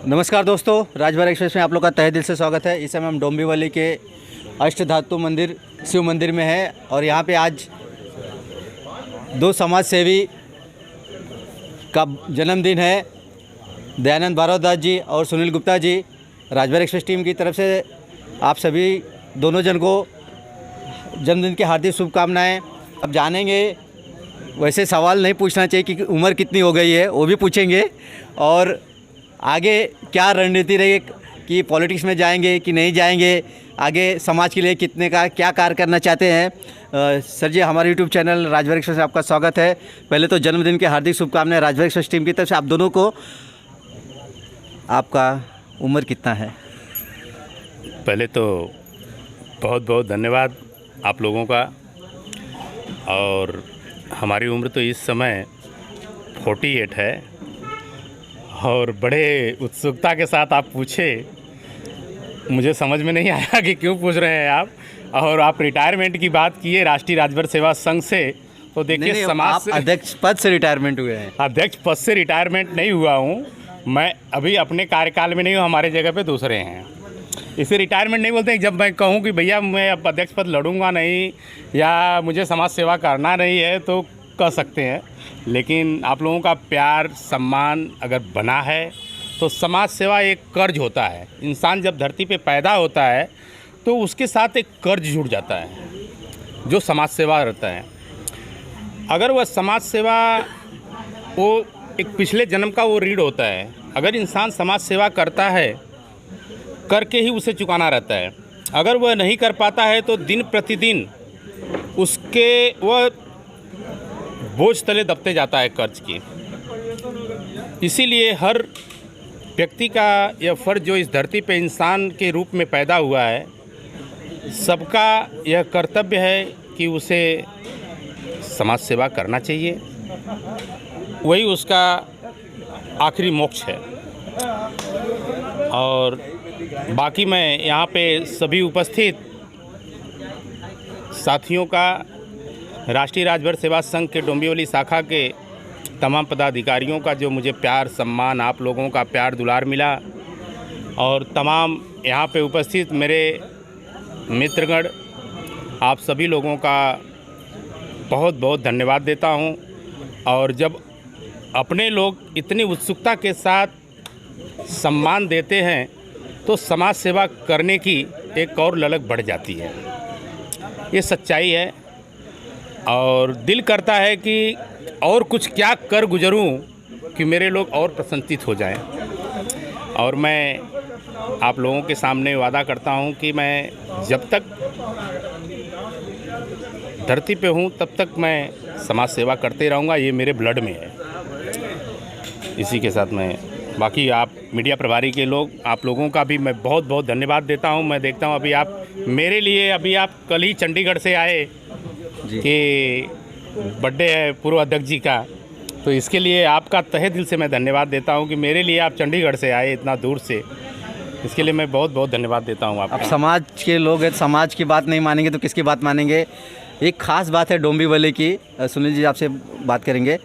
नमस्कार दोस्तों, राजभर एक्सप्रेस में आप लोग का तहे दिल से स्वागत है। इस समय हम डोंबिवली के अष्ट धातु मंदिर शिव मंदिर में है और यहाँ पे आज दो समाज सेवी का जन्मदिन है। दयानंद भारद्वाज जी और सुनील गुप्ता जी। राजभर एक्सप्रेस टीम की तरफ से आप सभी दोनों जन को जन्मदिन की हार्दिक शुभकामनाएं। अब जानेंगे, वैसे सवाल नहीं पूछना चाहिए कि उम्र कितनी हो गई है, वो भी पूछेंगे और आगे क्या रणनीति रही कि पॉलिटिक्स में जाएंगे कि नहीं जाएंगे, आगे समाज के लिए कितने का क्या कार्य करना चाहते हैं। सर जी, हमारे यूट्यूब चैनल राजभर एक्सप्रेस में आपका स्वागत है। पहले तो जन्मदिन की हार्दिक शुभकामनाएं राजभर एक्सप्रेस टीम की तरफ से आप दोनों को। आपका उम्र कितना है? पहले तो बहुत बहुत धन्यवाद आप लोगों का। और हमारी उम्र तो इस समय 48 है और बड़े उत्सुकता के साथ आप पूछे, मुझे समझ में नहीं आया कि क्यों पूछ रहे हैं आप। और आप रिटायरमेंट की बात किए राष्ट्रीय राजभर सेवा संघ से, तो देखिए समाज से अध्यक्ष पद से रिटायरमेंट हुए हैं। अध्यक्ष पद से रिटायरमेंट नहीं हुआ हूँ मैं, अभी अपने कार्यकाल में नहीं हूँ, हमारे जगह पे दूसरे हैं। इसे रिटायरमेंट नहीं बोलते हैं। जब मैं कहूँ कि भैया मैं अब अध्यक्ष पद लड़ूंगा नहीं या मुझे समाज सेवा करना नहीं है तो कह सकते हैं, लेकिन आप लोगों का प्यार सम्मान अगर बना है तो समाज सेवा एक कर्ज होता है। इंसान जब धरती पे पैदा होता है तो उसके साथ एक कर्ज जुड़ जाता है जो समाज सेवा रहता है। अगर वह समाज सेवा वो एक पिछले जन्म का वो ऋण होता है। अगर इंसान समाज सेवा करता है, करके ही उसे चुकाना रहता है। अगर वह नहीं कर पाता है तो दिन प्रतिदिन उसके वह बोझ तले दबते जाता है कर्ज की। इसीलिए हर व्यक्ति का यह फर्ज जो इस धरती पे इंसान के रूप में पैदा हुआ है, सबका यह कर्तव्य है कि उसे समाज सेवा करना चाहिए। वही उसका आखिरी मोक्ष है। और बाकी मैं यहाँ पे सभी उपस्थित साथियों का, राष्ट्रीय राजभर सेवा संघ के डोंबिवली शाखा के तमाम पदाधिकारियों का जो मुझे प्यार सम्मान, आप लोगों का प्यार दुलार मिला, और तमाम यहाँ पे उपस्थित मेरे मित्रगण, आप सभी लोगों का बहुत बहुत धन्यवाद देता हूँ। और जब अपने लोग इतनी उत्सुकता के साथ सम्मान देते हैं तो समाज सेवा करने की एक और ललक बढ़ जाती है। ये सच्चाई है और दिल करता है कि और कुछ क्या कर गुजरूं कि मेरे लोग और प्रसन्नचित हो जाएं। और मैं आप लोगों के सामने वादा करता हूं कि मैं जब तक धरती पे हूं तब तक मैं समाज सेवा करते रहूंगा। ये मेरे ब्लड में है। इसी के साथ मैं बाकी आप मीडिया प्रभारी के लोग, आप लोगों का भी मैं बहुत बहुत धन्यवाद देता हूं। मैं देखता हूं अभी आप मेरे लिए, अभी आप कल ही चंडीगढ़ से आए कि बर्थडे है पूर्व अध्यक्ष जी का, तो इसके लिए आपका तहे दिल से मैं धन्यवाद देता हूं कि मेरे लिए आप चंडीगढ़ से आए इतना दूर से। इसके लिए मैं बहुत बहुत धन्यवाद देता हूं आपको। अब समाज के लोग हैं, समाज की बात नहीं मानेंगे तो किसकी बात मानेंगे। एक ख़ास बात है डोंबिवली की, सुनील जी आपसे बात करेंगे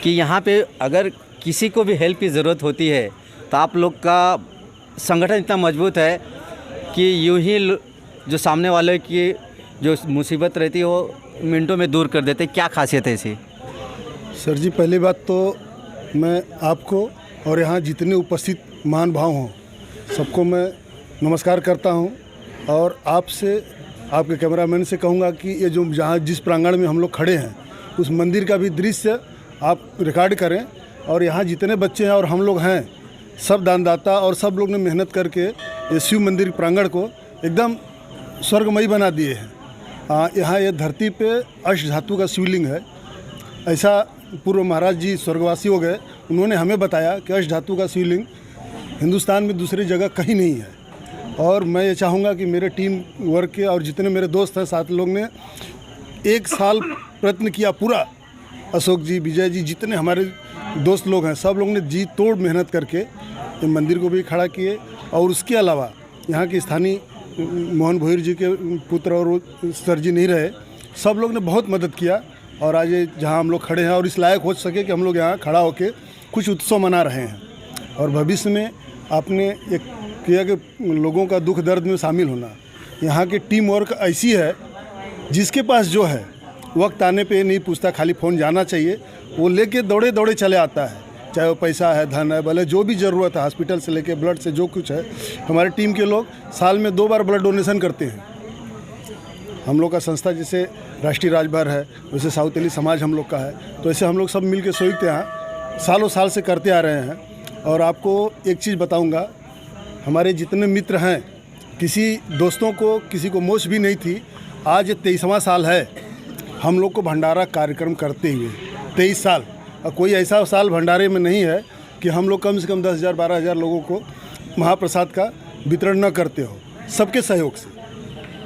कि यहाँ पे अगर किसी को भी हेल्प की ज़रूरत होती है तो आप लोग का संगठन इतना मजबूत है कि यूँ ही जो सामने वाले की जो मुसीबत रहती है वो मिनटों में दूर कर देते। क्या खासियत है ऐसी? सर जी, पहली बात तो मैं आपको और यहाँ जितने उपस्थित महान भाव हों सबको मैं नमस्कार करता हूँ। और आपसे, आपके कैमरामैन से कहूँगा कि ये जो जहाँ जिस प्रांगण में हम लोग खड़े हैं उस मंदिर का भी दृश्य आप रिकॉर्ड करें। और यहाँ जितने बच्चे हैं और हम लोग हैं, सब दानदाता और सब लोग ने मेहनत करके ये शिव मंदिर प्रांगण को एकदम स्वर्गमयी बना दिए हैं। यहाँ ये धरती पे अष्ट धातु का शिवलिंग है। ऐसा पूर्व महाराज जी स्वर्गवासी हो गए, उन्होंने हमें बताया कि अष्ट धातु का शिवलिंग हिंदुस्तान में दूसरी जगह कहीं नहीं है। और मैं ये चाहूँगा कि मेरे टीम वर्क के और जितने मेरे दोस्त हैं, साथ लोग ने 1 साल प्रयत्न किया पूरा। अशोक जी, विजय जी, जितने हमारे दोस्त लोग हैं, सब लोग ने जी तोड़ मेहनत करके ये मंदिर को भी खड़ा किए। और उसके अलावा यहाँ के स्थानीय मोहन भोईर जी के पुत्र और सर जी नहीं रहे, सब लोग ने बहुत मदद किया। और आज ये जहाँ हम लोग खड़े हैं और इस लायक हो सके कि हम लोग यहाँ खड़ा होकर कुछ उत्सव मना रहे हैं। और भविष्य में आपने एक किया कि लोगों का दुख दर्द में शामिल होना। यहाँ की टीम वर्क ऐसी है, जिसके पास जो है वक्त आने पे नहीं पूछता, खाली फ़ोन जाना चाहिए, वो लेके दौड़े दौड़े चले आता है, चाहे वो पैसा है, धन है, भले जो भी ज़रूरत है, हॉस्पिटल से लेके ब्लड से जो कुछ है। हमारी टीम के लोग साल में 2 बार ब्लड डोनेशन करते हैं। हम लोग का संस्था जैसे राष्ट्रीय राजभर है, वैसे साउथ अली समाज हम लोग का है, तो ऐसे हम लोग सब मिल के संयुक्त यहाँ सालों साल से करते आ रहे हैं। और आपको एक चीज़ बताऊँगा, हमारे जितने मित्र हैं, किसी दोस्तों को किसी को मोश भी नहीं थी। आज 23वां साल है हम लोग को भंडारा कार्यक्रम करते हुए, 23 साल। और कोई ऐसा साल भंडारे में नहीं है कि हम लोग कम से कम 10,000 12,000 लोगों को महाप्रसाद का वितरण न करते हो, सबके सहयोग से।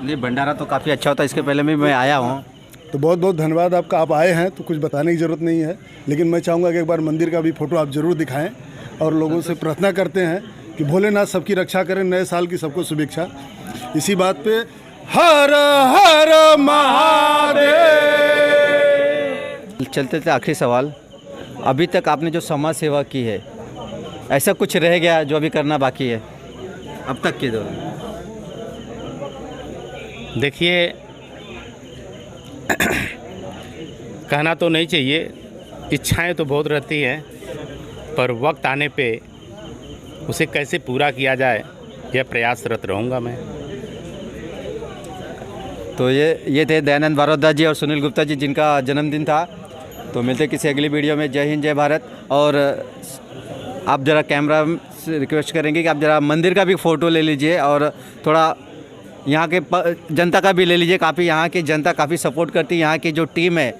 ये भंडारा तो काफ़ी अच्छा होता है, इसके पहले भी मैं आया हूँ। तो बहुत बहुत धन्यवाद आपका, आप आए हैं तो कुछ बताने की ज़रूरत नहीं है, लेकिन मैं चाहूँगा कि एक बार मंदिर का भी फ़ोटो आप ज़रूर दिखाएं। और लोगों से प्रार्थना करते हैं कि भोलेनाथ सबकी रक्षा करें, नए साल की सबको शुभेच्छा। इसी बात पे हर हर महादेव। चलते थे आखिरी सवाल, अभी तक आपने जो समाज सेवा की है, ऐसा कुछ रह गया जो अभी करना बाकी है अब तक के दौरान? देखिए, कहना तो नहीं चाहिए, इच्छाएं तो बहुत रहती हैं, पर वक्त आने पे उसे कैसे पूरा किया जाए, यह प्रयासरत रहूँगा मैं। तो ये थे दयानंद भारद्वाज जी और सुनील गुप्ता जी, जिनका जन्मदिन था। तो मिलते किसी अगली वीडियो में। जय हिंद, जय भारत। और आप ज़रा कैमरा से रिक्वेस्ट करेंगे कि आप ज़रा मंदिर का भी फ़ोटो ले लीजिए और थोड़ा यहाँ के जनता का भी ले लीजिए। काफ़ी यहाँ की जनता काफ़ी सपोर्ट करती है। यहाँ की जो टीम है,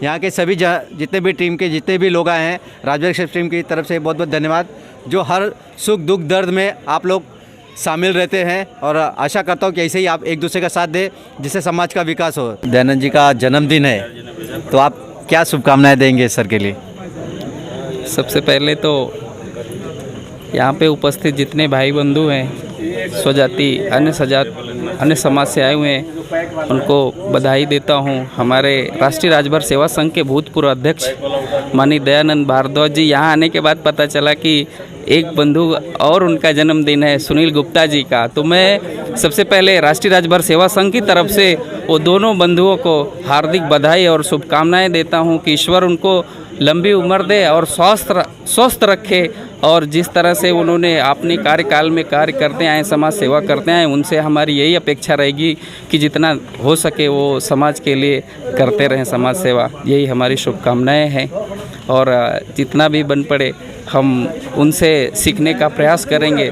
यहाँ के सभी जितने भी टीम के जितने भी लोग आए हैं, राजभर एक्सप्रेस टीम की तरफ से बहुत बहुत धन्यवाद, जो हर सुख दुख दर्द में आप लोग शामिल रहते हैं। और आशा करता हूँ कि ऐसे ही आप एक दूसरे का साथ दें, जिससे समाज का विकास हो। दयानंद जी का जन्मदिन है, तो आप क्या शुभकामनाएं देंगे सर के लिए? सबसे पहले तो यहाँ पे उपस्थित जितने भाई बंधु हैं, स्वजाति अन्य समाज से आए हुए हैं, उनको बधाई देता हूँ। हमारे राष्ट्रीय राजभर सेवा संघ के भूतपूर्व अध्यक्ष माननीय दयानंद भारद्वाज जी, यहाँ आने के बाद पता चला कि एक बंधु और उनका जन्मदिन है, सुनील गुप्ता जी का। तो मैं सबसे पहले राष्ट्रीय राजभर सेवा संघ की तरफ से वो दोनों बंधुओं को हार्दिक बधाई और शुभकामनाएं देता हूं कि ईश्वर उनको लंबी उम्र दे और स्वस्थ रखे। और जिस तरह से उन्होंने अपने कार्यकाल में कार्य करते आए, समाज सेवा करते आए, उनसे हमारी यही अपेक्षा रहेगी कि जितना हो सके वो समाज के लिए करते रहें समाज सेवा। यही हमारी शुभकामनाएं हैं और जितना भी बन पड़े हम उनसे सीखने का प्रयास करेंगे।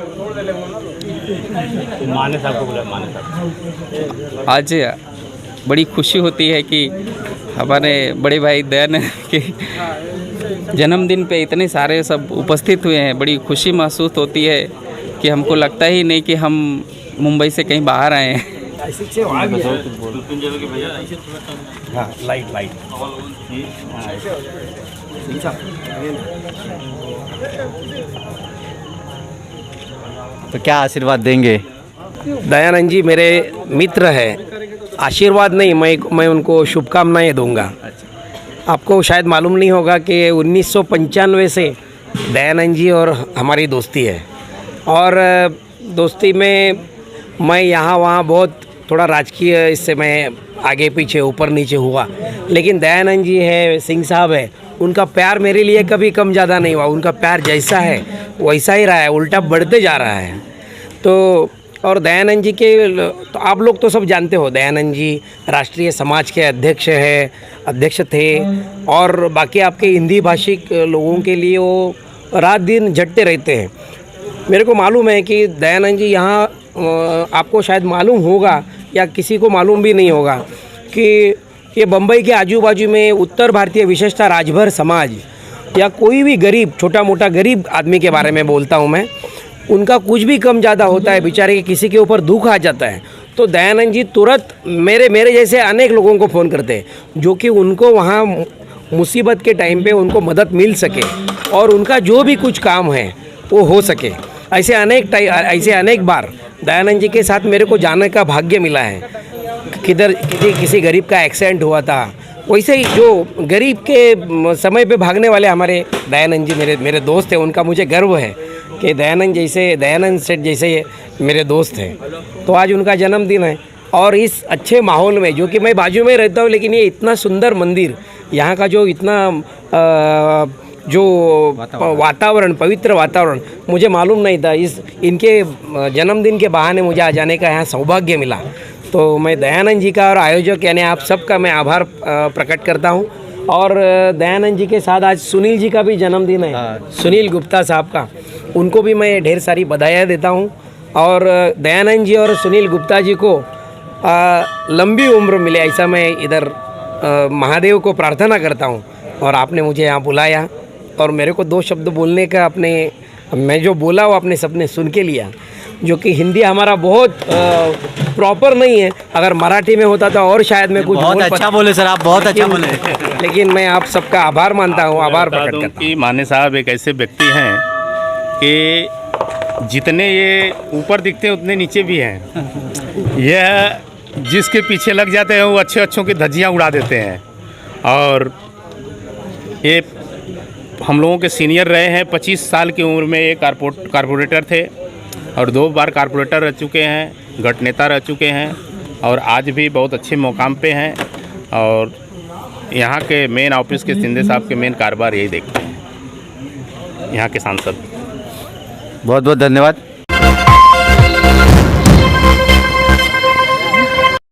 आज बड़ी खुशी होती है कि हमारे बड़े भाई दयानंद के जन्मदिन पे इतने सारे सब उपस्थित हुए हैं। बड़ी खुशी महसूस होती है कि हमको लगता ही नहीं कि हम मुंबई से कहीं बाहर आए हैं। तो क्या आशीर्वाद देंगे? दयानंद जी मेरे मित्र हैं, आशीर्वाद नहीं, मैं उनको शुभकामनाएं दूंगा। आपको शायद मालूम नहीं होगा कि 1995 से दयानंद जी और हमारी दोस्ती है, और दोस्ती में मैं यहाँ वहाँ बहुत थोड़ा राजकीय इससे मैं आगे पीछे ऊपर नीचे हुआ, लेकिन दयानंद जी है, सिंह साहब है, उनका प्यार मेरे लिए कभी कम ज़्यादा नहीं हुआ। उनका प्यार जैसा है वैसा ही रहा है, उल्टा बढ़ते जा रहा है। तो और दयानंद जी के तो आप लोग तो सब जानते हो, दयानंद जी राष्ट्रीय समाज के अध्यक्ष थे, और बाकी आपके हिंदी भाषिक लोगों के लिए वो रात दिन झटते रहते हैं। मेरे को मालूम है कि दयानंद जी यहाँ आपको शायद मालूम होगा या किसी को मालूम भी नहीं होगा कि ये बम्बई के आजू बाजू में उत्तर भारतीय विशेषतः राजभर समाज या कोई भी गरीब, छोटा मोटा गरीब आदमी के बारे में बोलता हूँ मैं, उनका कुछ भी कम ज़्यादा होता है, बेचारे के किसी के ऊपर दुख आ जाता है, तो दयानंद जी तुरंत मेरे जैसे अनेक लोगों को फ़ोन करते हैं, जो कि उनको वहाँ मुसीबत के टाइम पे उनको मदद मिल सके और उनका जो भी कुछ काम है वो हो सके। ऐसे अनेक बार दयानंद जी के साथ मेरे को जाने का भाग्य मिला है। किसी गरीब का एक्सीडेंट हुआ था, वैसे ही जो गरीब के समय पे भागने वाले हमारे दयानंद जी मेरे दोस्त हैं, उनका मुझे गर्व है कि दयानंद सेठ जैसे मेरे दोस्त हैं। तो आज उनका जन्मदिन है और इस अच्छे माहौल में, जो कि मैं बाजू में रहता हूँ, लेकिन ये इतना सुंदर मंदिर, यहाँ का जो इतना जो वातावरण, पवित्र वातावरण, मुझे मालूम नहीं था। इनके जन्मदिन के बहाने मुझे आ जाने का यहाँ सौभाग्य मिला। तो मैं दयानंद जी का और आयोजक यानी आप सबका मैं आभार प्रकट करता हूँ। और दयानंद जी के साथ आज सुनील जी का भी जन्मदिन है, सुनील गुप्ता साहब का, उनको भी मैं ढेर सारी बधाइयाँ देता हूँ। और दयानंद जी और सुनील गुप्ता जी को लंबी उम्र मिले, ऐसा मैं इधर महादेव को प्रार्थना करता हूँ। और आपने मुझे यहाँ बुलाया और मेरे को 2 शब्द बोलने का, मैं जो बोला वो आपने सबने सुन के लिया, जो कि हिंदी हमारा बहुत प्रॉपर नहीं है। अगर मराठी में होता तो और शायद मैं कुछ बहुत अच्छा बोले सर, आप बहुत अच्छा बोले। लेकिन मैं आप सबका आभार मानता हूँ, आभार प्रकट करता हूँ कि माने साहब एक ऐसे व्यक्ति हैं कि जितने ये ऊपर दिखते हैं उतने नीचे भी हैं। यह जिसके पीछे लग जाते हैं वो अच्छों की धज्जियाँ उड़ा देते हैं। और ये हम लोगों के सीनियर रहे हैं। 25 साल की उम्र में ये कारपोरेटर थे और 2 बार कारपोरेटर रह चुके हैं, गट नेता रह चुके हैं और आज भी बहुत अच्छे मुकाम पे हैं। और यहाँ के मेन ऑफिस के शिंदे साहब के मेन कारोबार यही देखते हैं, यहाँ के सांसद। बहुत बहुत धन्यवाद।